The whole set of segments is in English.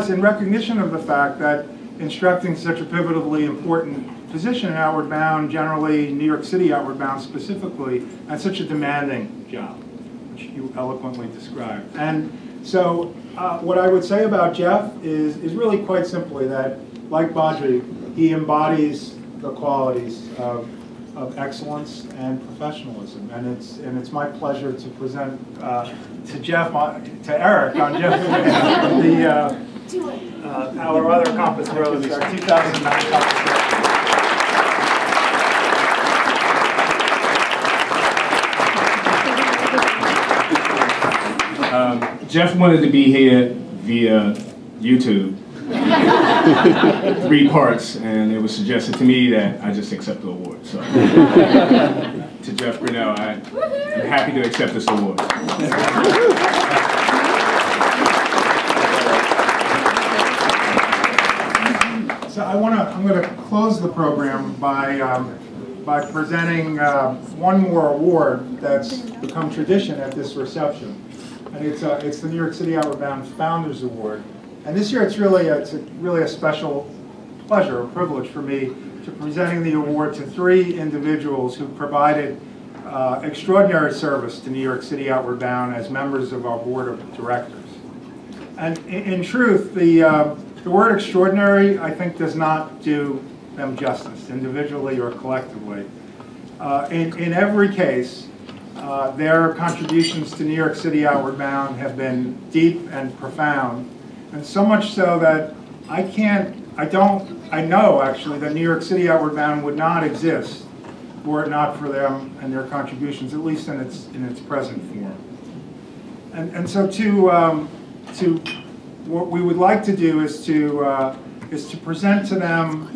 in recognition of the fact that instructing such a pivotally important position in Outward Bound, generally New York City Outward Bound specifically, and such a demanding job, which you eloquently described. And so what I would say about Jeff is really quite simply that, like Badri, he embodies the qualities of excellence and professionalism, and it's my pleasure to present to Eric on Jeff our other Compass Rose, our 2009 Compass Rose. Jeff wanted to be here via YouTube. 3 parts, and it was suggested to me that I just accept the award. So, to Jeff Grinnell, I'm happy to accept this award. So I'm going to close the program by presenting one more award that's become tradition at this reception, and it's the New York City Outward Bound Founders Award. And this year it's really a special pleasure, a privilege for me to presenting the award to 3 individuals who provided extraordinary service to New York City Outward Bound as members of our board of directors. And in truth, the word extraordinary, I think, does not do them justice, individually or collectively. In every case, their contributions to New York City Outward Bound have been deep and profound. And so much so that I know actually that New York City Outward Bound would not exist were it not for them and their contributions, at least in its present form. And so what we would like to do is to present to them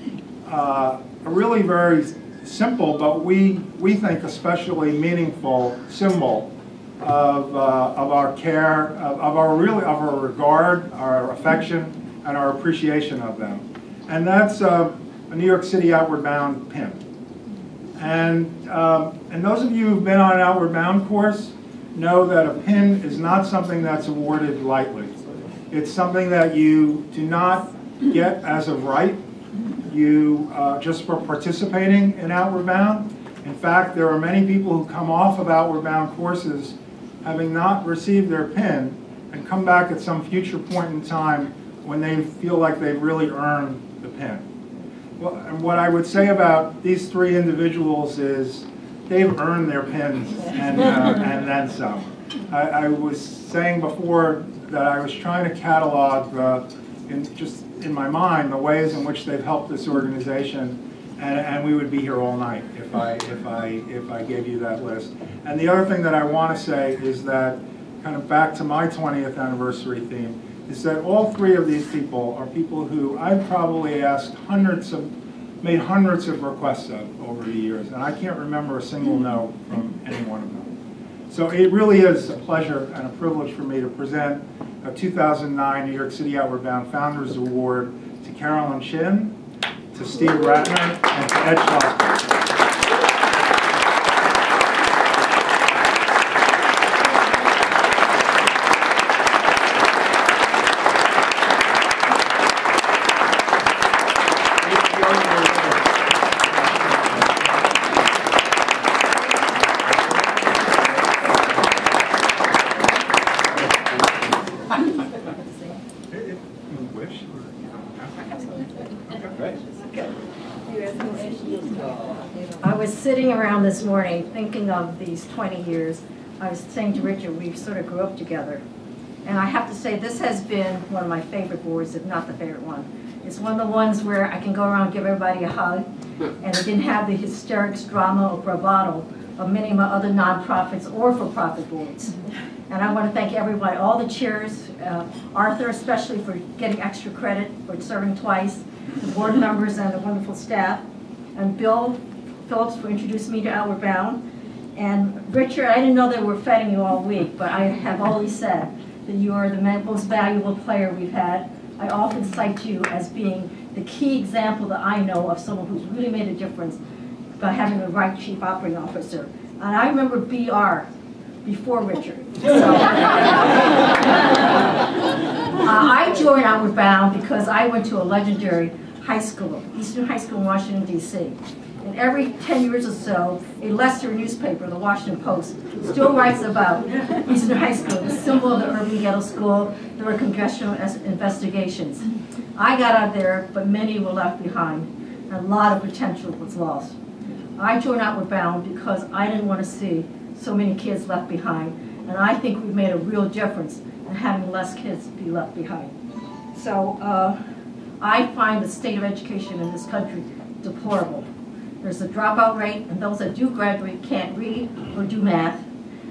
a really very simple, but we think especially meaningful symbol of our care, of our regard, our affection, and our appreciation of them. And that's a New York City Outward Bound pin. And those of you who've been on an Outward Bound course know that a pin is not something that's awarded lightly. It's something that you do not get as of right, just for participating in Outward Bound. In fact, there are many people who come off of Outward Bound courses having not received their pin and come back at some future point in time when they feel like they've really earned the pin. Well, and what I would say about these 3 individuals is they've earned their pins and then some. I was saying before that I was trying to catalog in my mind the ways in which they've helped this organization, and we would be here all night if I gave you that list. And the other thing that I want to say is that, kind of back to my 20th anniversary theme, is that all 3 of these people are people who I've probably made hundreds of requests of over the years, and I can't remember a single no from any one of them. So it really is a pleasure and a privilege for me to present a 2009 New York City Outward Bound Founders Award to Carolyn Shin, to Steve Ratner, and to Ed Schlossberg. I was sitting around this morning thinking of these 20 years. I was saying to Richard, we sort of grew up together. And I have to say, this has been one of my favorite boards, if not the favorite one. It's one of the ones where I can go around and give everybody a hug, and it didn't have the hysterics, drama, or bravado of many of my other nonprofits or for-profit boards. And I want to thank everybody, all the chairs, Arthur especially for getting extra credit for serving twice, the board members and the wonderful staff, and Bill Phillips for introducing me to Outward Bound. And Richard, I didn't know they were feting you all week, but I have always said that you are the most valuable player we've had. I often cite you as being the key example that I know of someone who's really made a difference by having the right chief operating officer. And I remember BR before Richard. So, I joined Outward Bound because I went to a legendary high school, Eastern High School in Washington, D.C. And every 10 years or so, a lesser newspaper, the Washington Post, still writes about Eastern High School, the symbol of the urban ghetto school. There were congressional investigations. I got out there, but many were left behind. And a lot of potential was lost. I joined Outward Bound because I didn't want to see so many kids left behind. And I think we've made a real difference in having less kids be left behind. So I find the state of education in this country deplorable. There's a dropout rate, and those that do graduate can't read or do math.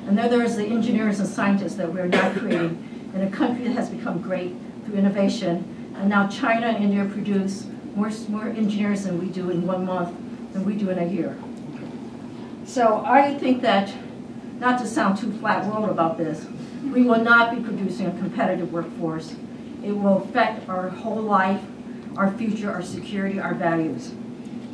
And then there's the engineers and scientists that we're not creating in a country that has become great through innovation. And now China and India produce more engineers than we do in 1 month than we do in a year. So I think that, not to sound too flat-rolled about this, we will not be producing a competitive workforce. It will affect our whole life, our future, our security, our values.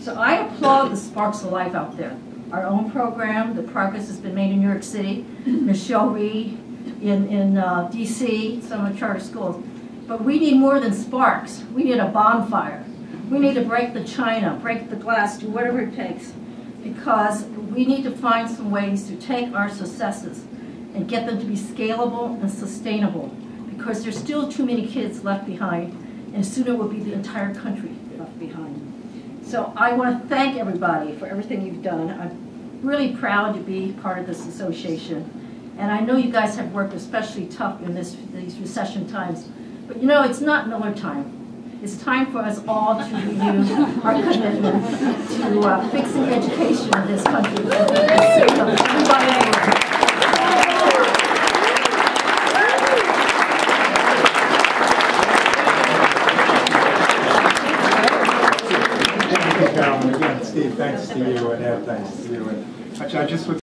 So I applaud the sparks of life out there. Our own program, the progress has been made in New York City, Michelle Reed in DC, some of the charter schools. But we need more than sparks. We need a bonfire. We need to break the china, break the glass, do whatever it takes. Because we need to find some ways to take our successes and get them to be scalable and sustainable. Because there's still too many kids left behind, and soon it will be the entire country left behind. So I want to thank everybody for everything you've done. I'm really proud to be part of this association. And I know you guys have worked especially tough in these recession times. But you know, it's not Miller time. It's time for us all to renew our commitment to fixing education in this country. Again, Steve, thanks to you, and Ed, thanks to you. And actually, I just would